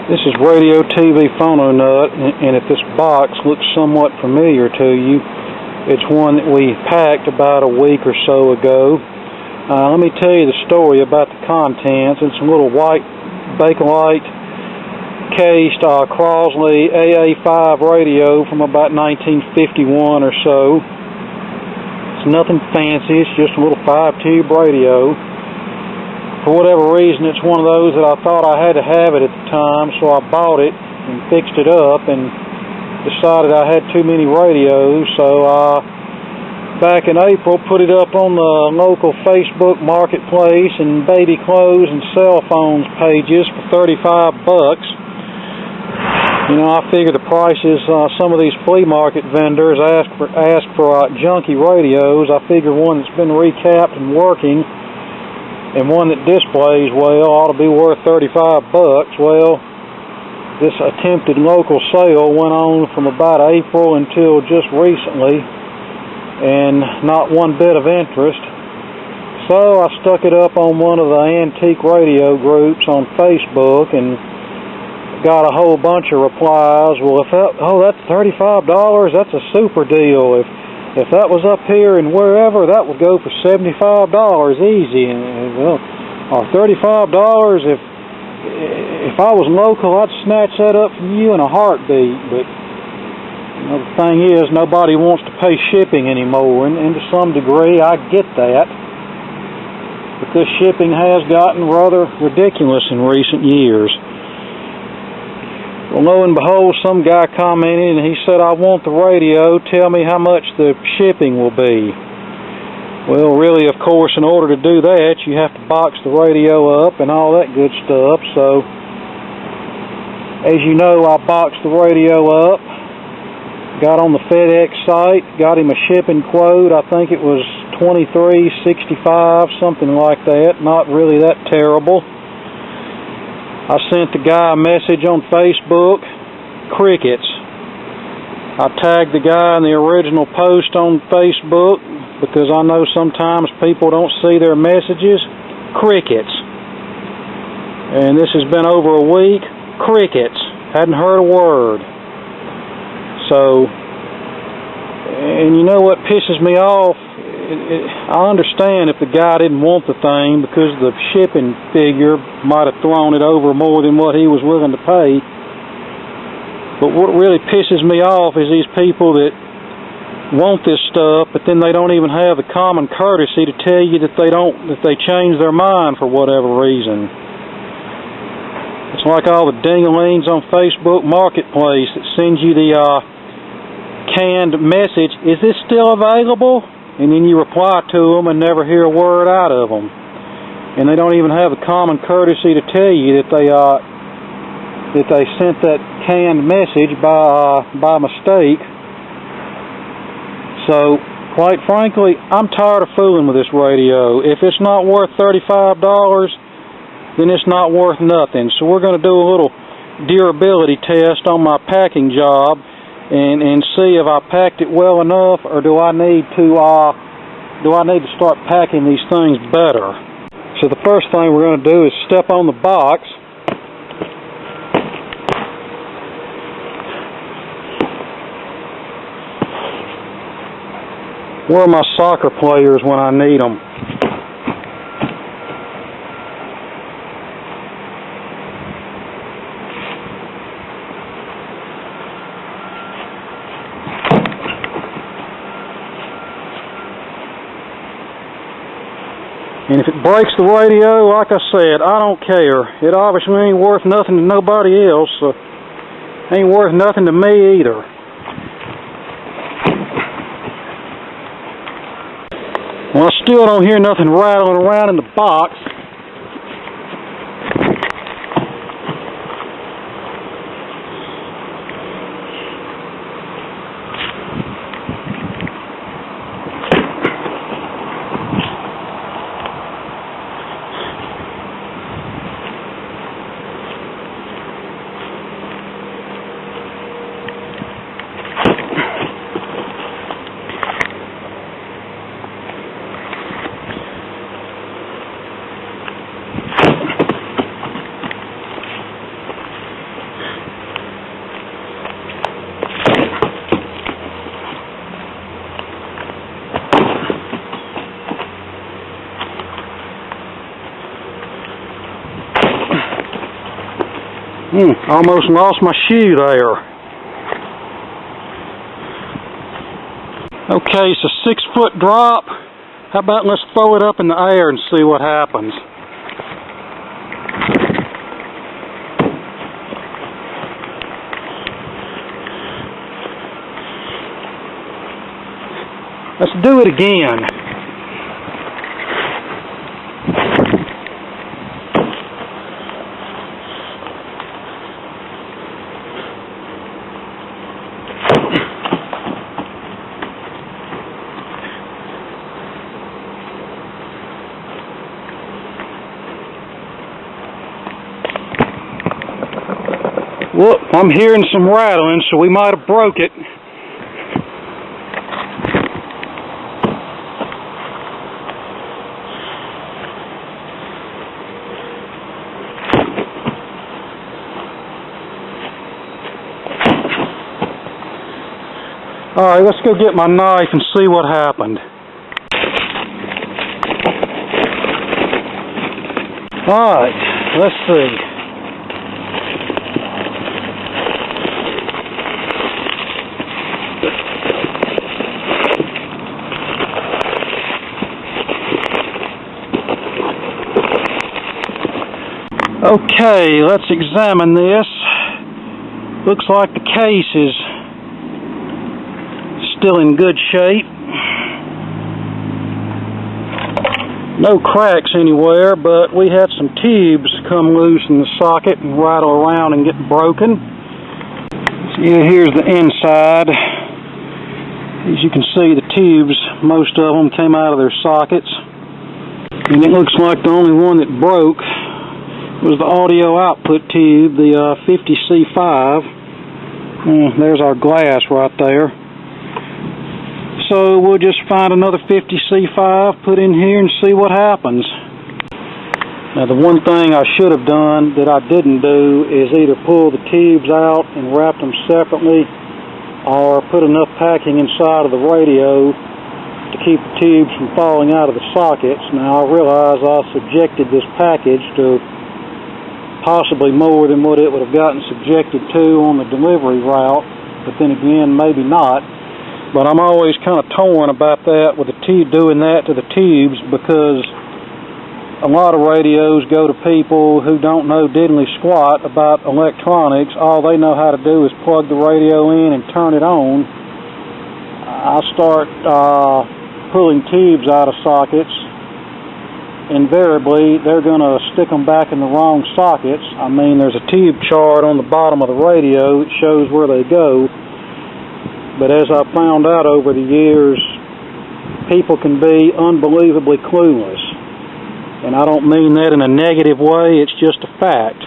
This is Radio TV Phono Nut, and if this box looks somewhat familiar to you, it's one that we packed about a week or so ago. Let me tell you the story about the contents. It's a little white Bakelite cased Crosley AA5 radio from about 1951 or so. It's nothing fancy, it's just a little 5-tube radio. For whatever reason, it's one of those that I thought I had to have it at the time, so I bought it and fixed it up and decided I had too many radios, so I, back in April, put it up on the local Facebook marketplace and baby clothes and cell phones pages for $35. You know, I figure the prices some of these flea market vendors ask for junky radios. I figure one that's been recapped and working and one that displays well ought to be worth $35. Well, this attempted local sale went on from about April until just recently, and not one bit of interest. So I stuck it up on one of the antique radio groups on Facebook and got a whole bunch of replies. Well, that's $35. That's a super deal. If that was up here and wherever, that would go for $75 easy. And well, $35. If I was local, I'd snatch that up from you in a heartbeat. But you know, the thing is, nobody wants to pay shipping anymore, and to some degree, I get that. But this shipping has gotten rather ridiculous in recent years. Well, lo and behold, some guy commented and he said, "I want the radio, tell me how much the shipping will be." Well, really, of course, in order to do that, you have to box the radio up and all that good stuff. So, as you know, I boxed the radio up, got on the FedEx site, got him a shipping quote. I think it was $23.65, something like that. Not really that terrible. I sent the guy a message on Facebook, crickets. I tagged the guy in the original post on Facebook because I know sometimes people don't see their messages, crickets. And this has been over a week, crickets. Hadn't heard a word. So, and you know what pisses me off? I understand if the guy didn't want the thing because the shipping figure might have thrown it over more than what he was willing to pay. But what really pisses me off is these people that want this stuff, but then they don't even have the common courtesy to tell you that they changed their mind for whatever reason. It's like all the ding-a-lings on Facebook Marketplace that sends you the canned message, "Is this still available?" And then you reply to them and never hear a word out of them. And they don't even have the common courtesy to tell you that they sent that canned message by mistake. So, quite frankly, I'm tired of fooling with this radio. If it's not worth $35, then it's not worth nothing. So we're going to do a little durability test on my packing job and see if I packed it well enough, or do I need to start packing these things better. So the first thing we're going to do is step on the box. Where are my soccer players when I need them? And if it breaks the radio, like I said, I don't care. It obviously ain't worth nothing to nobody else, so it ain't worth nothing to me either. Well, I still don't hear nothing rattling around in the box. Almost lost my shoe there. Okay, it's a 6-foot drop. How about let's throw it up in the air and see what happens. Let's do it again. Whoop, I'm hearing some rattling, so we might have broke it. Alright, let's go get my knife and see what happened. Alright, let's see. Okay, let's examine this. Looks like the case is still in good shape. No cracks anywhere, but we had some tubes come loose in the socket and rattle around and get broken. So here's the inside. As you can see, the tubes, most of them came out of their sockets. And it looks like the only one that broke was the audio output tube, the 50C5. There's our glass right there. So we'll just find another 50C5, put in here and see what happens. Now the one thing I should have done that I didn't do is either pull the tubes out and wrap them separately or put enough packing inside of the radio to keep the tubes from falling out of the sockets. Now I realize I subjected this package to possibly more than what it would have gotten subjected to on the delivery route, but then again, maybe not. But I'm always kind of torn about that with the doing that to the tubes, because a lot of radios go to people who don't know diddly squat about electronics. All they know how to do is plug the radio in and turn it on. I start pulling tubes out of sockets. Invariably, they're going to stick them back in the wrong sockets. I mean, there's a tube chart on the bottom of the radio that shows where they go. But as I found out over the years, people can be unbelievably clueless. And I don't mean that in a negative way, it's just a fact.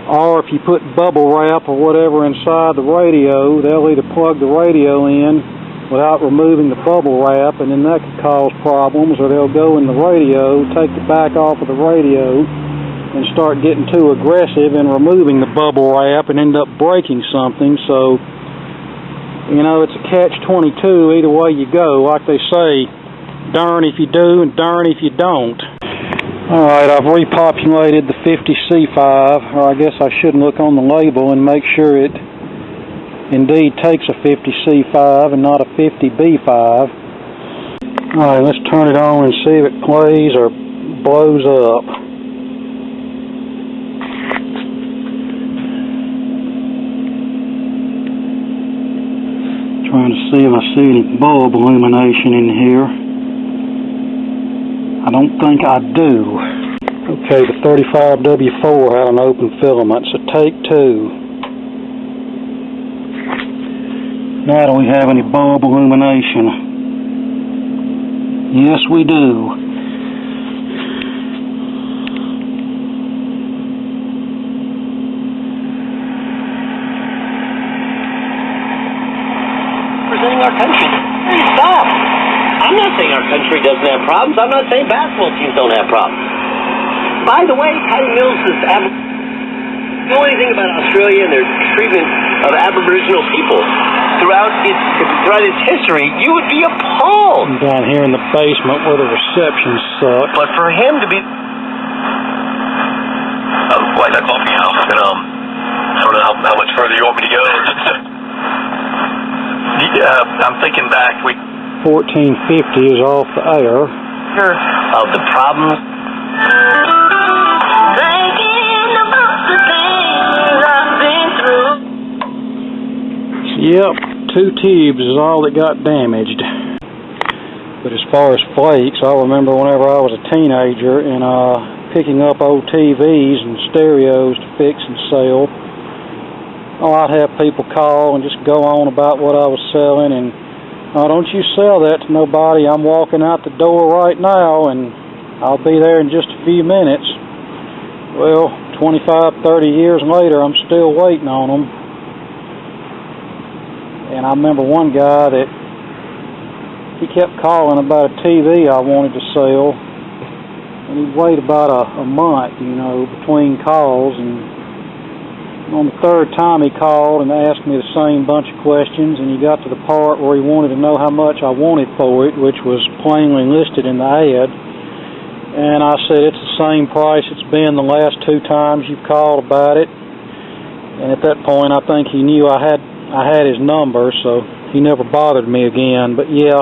Or if you put bubble wrap or whatever inside the radio, they'll either plug the radio in without removing the bubble wrap, and then that could cause problems, or they'll go in the radio, take the back off of the radio, and start getting too aggressive in removing the bubble wrap and end up breaking something. So, you know, it's a catch-22 either way you go. Like they say, darn if you do and darn if you don't. Alright, I've repopulated the 50C5, or I guess I should look on the label and make sure it indeed takes a 50C5 and not a 50B5. Alright, let's turn it on and see if it plays or blows up. Trying to see if I see any bulb illumination in here. I don't think I do. Okay, the 35W4 had an open filament, so take 2. Now, do we have any bulb illumination? Yes, we do. Representing our country. Hey, stop! I'm not saying our country doesn't have problems. I'm not saying basketball teams don't have problems. By the way, Patty Mills is... know anything about Australia and their treatment of Aboriginal people throughout its history, you would be appalled. I'm down here in the basement where the reception sucks. But for him to be... Why, that's all me out. And I don't know how much further you want me to go. I'm thinking back. 1450 is off the air. Of the problems. Thinking about the things I've been through. Yep, 2 tubes is all that got damaged. But as far as flakes, I remember whenever I was a teenager and picking up old TVs and stereos to fix and sell. I'd have people call and just go on about what I was selling, and don't you sell that to nobody. I'm walking out the door right now and I'll be there in just a few minutes. Well, 25, 30 years later, I'm still waiting on them. And I remember one guy that he kept calling about a TV I wanted to sell, and he'd wait about a month, between calls, and on the 3rd time he called and asked me the same bunch of questions, and he got to the part where he wanted to know how much I wanted for it, which was plainly listed in the ad. And I said, it's the same price it's been the last 2 times you've called about it. And at that point I think he knew I had his number, so he never bothered me again. But yeah,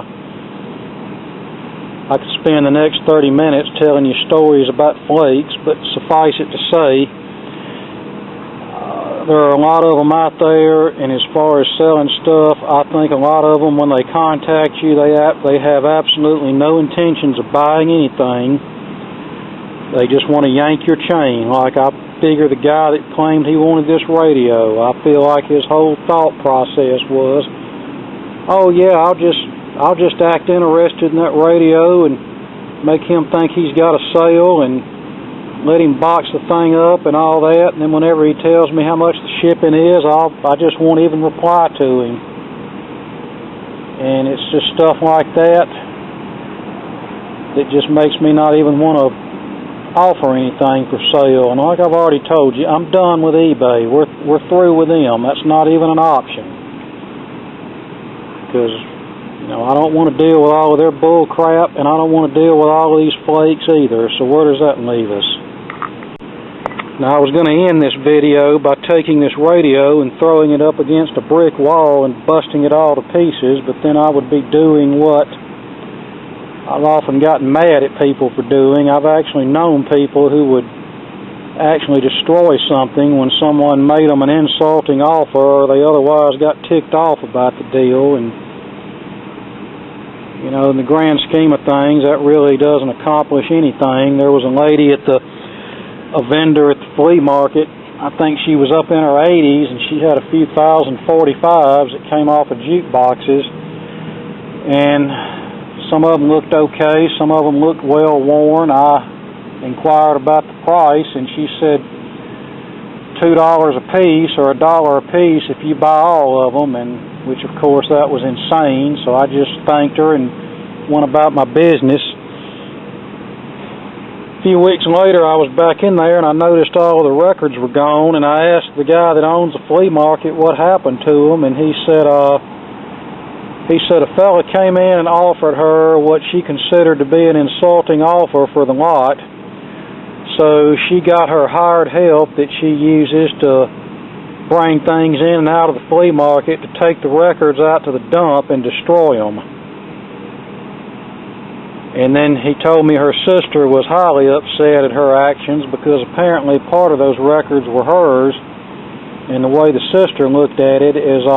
I could spend the next 30 minutes telling you stories about flakes, but suffice it to say, there are a lot of them out there, and as far as selling stuff, I think a lot of them, when they contact you, they have absolutely no intentions of buying anything. They just want to yank your chain. Like, I figure the guy that claimed he wanted this radio, I feel like his whole thought process was, oh yeah, I'll just act interested in that radio and make him think he's got a sale and let him box the thing up and all that, and then whenever he tells me how much the shipping is, I just won't even reply to him. And it's just stuff like that that just makes me not even want to offer anything for sale. And like I've already told you, I'm done with eBay. We're through with them. That's not even an option. Because, I don't want to deal with all of their bull crap, and I don't want to deal with all of these flakes either. So where does that leave us? Now, I was going to end this video by taking this radio and throwing it up against a brick wall and busting it all to pieces, but then I would be doing what I've often gotten mad at people for doing. I've actually known people who would actually destroy something when someone made them an insulting offer, or they otherwise got ticked off about the deal. And in the grand scheme of things, that really doesn't accomplish anything. There was a lady a vendor at the flea market. I think she was up in her 80s, and she had a few thousand 45s that came off of jukeboxes, and some of them looked okay, some of them looked well worn. I inquired about the price, and she said $2 a piece or $1 a piece if you buy all of them, and which of course that was insane. So I just thanked her and went about my business. A few weeks later, I was back in there, and I noticed all the records were gone, and I asked the guy that owns the flea market what happened to them, and he said a fella came in and offered her what she considered to be an insulting offer for the lot. So she got her hired help that she uses to bring things in and out of the flea market to take the records out to the dump and destroy them. And then he told me her sister was highly upset at her actions because apparently part of those records were hers, and the way the sister looked at it is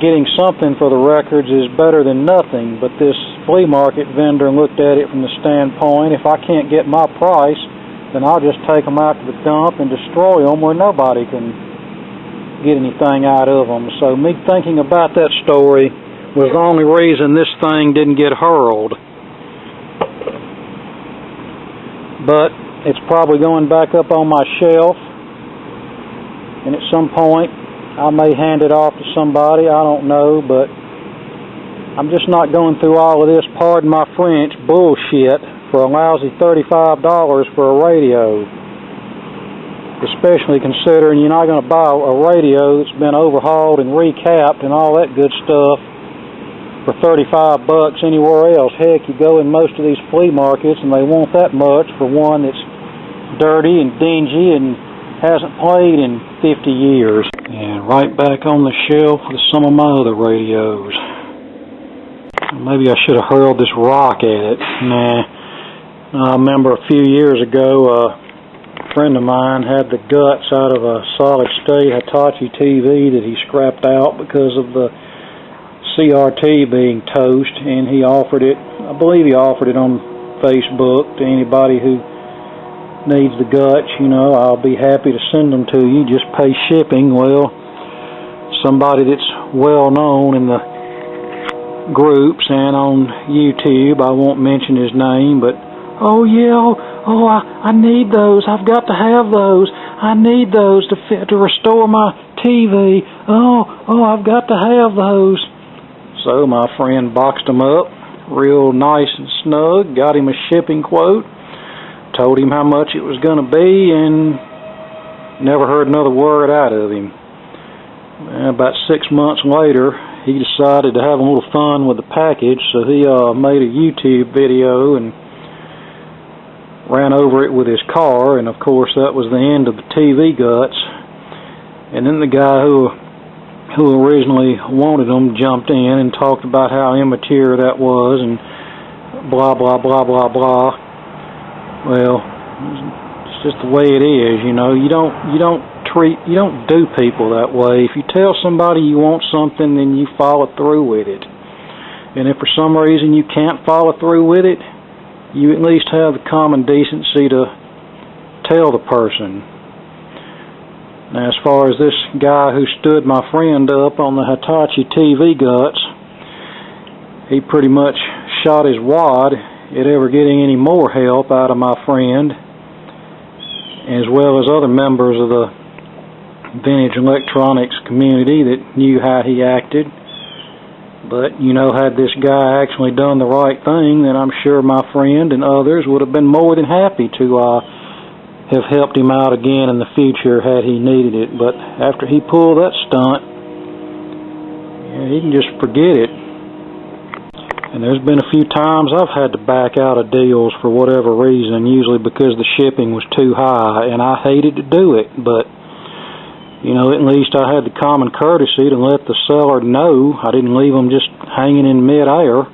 getting something for the records is better than nothing. But this flea market vendor looked at it from the standpoint, if I can't get my price, then I'll just take them out to the dump and destroy them where nobody can get anything out of them. So me thinking about that story was the only reason this thing didn't get hurled. But it's probably going back up on my shelf, and at some point I may hand it off to somebody, I don't know, but I'm just not going through all of this, pardon my French, bullshit for a lousy $35 for a radio. Especially considering you're not going to buy a radio that's been overhauled and recapped and all that good stuff for $35 anywhere else. Heck, you go in most of these flea markets and they want that much for one that's dirty and dingy and hasn't played in 50 years. And right back on the shelf with some of my other radios. Maybe I should have hurled this rock at it. Nah. I remember a few years ago, a friend of mine had the guts out of a solid-state Hitachi TV that he scrapped out because of the CRT being toast, and he offered it, I believe he offered it on Facebook to anybody who needs the guts. You know, I'll be happy to send them to you, just pay shipping. Well, somebody that's well known in the groups and on YouTube, I won't mention his name, but oh yeah, I need those, I've got to have those, I need those to restore my TV, oh I've got to have those. So my friend boxed them up real nice and snug, got him a shipping quote, told him how much it was going to be, and never heard another word out of him. About 6 months later, he decided to have a little fun with the package, so he made a YouTube video and ran over it with his car, and of course that was the end of the TV guts. And then the guy who originally wanted them jumped in and talked about how immature that was and blah blah blah blah blah. Well, it's just the way it is, you know. You don't do people that way. If you tell somebody you want something, then you follow through with it. And if for some reason you can't follow through with it, you at least have the common decency to tell the person. Now, as far as this guy who stood my friend up on the Hitachi TV guts, he pretty much shot his wad at ever getting any more help out of my friend, as well as other members of the vintage electronics community that knew how he acted. But, you know, had this guy actually done the right thing, then I'm sure my friend and others would have been more than happy to have helped him out again in the future had he needed it. But after he pulled that stunt, yeah, he can just forget it. And there's been a few times I've had to back out of deals for whatever reason, usually because the shipping was too high, and I hated to do it, but you know, at least I had the common courtesy to let the seller know. I didn't leave them just hanging in midair.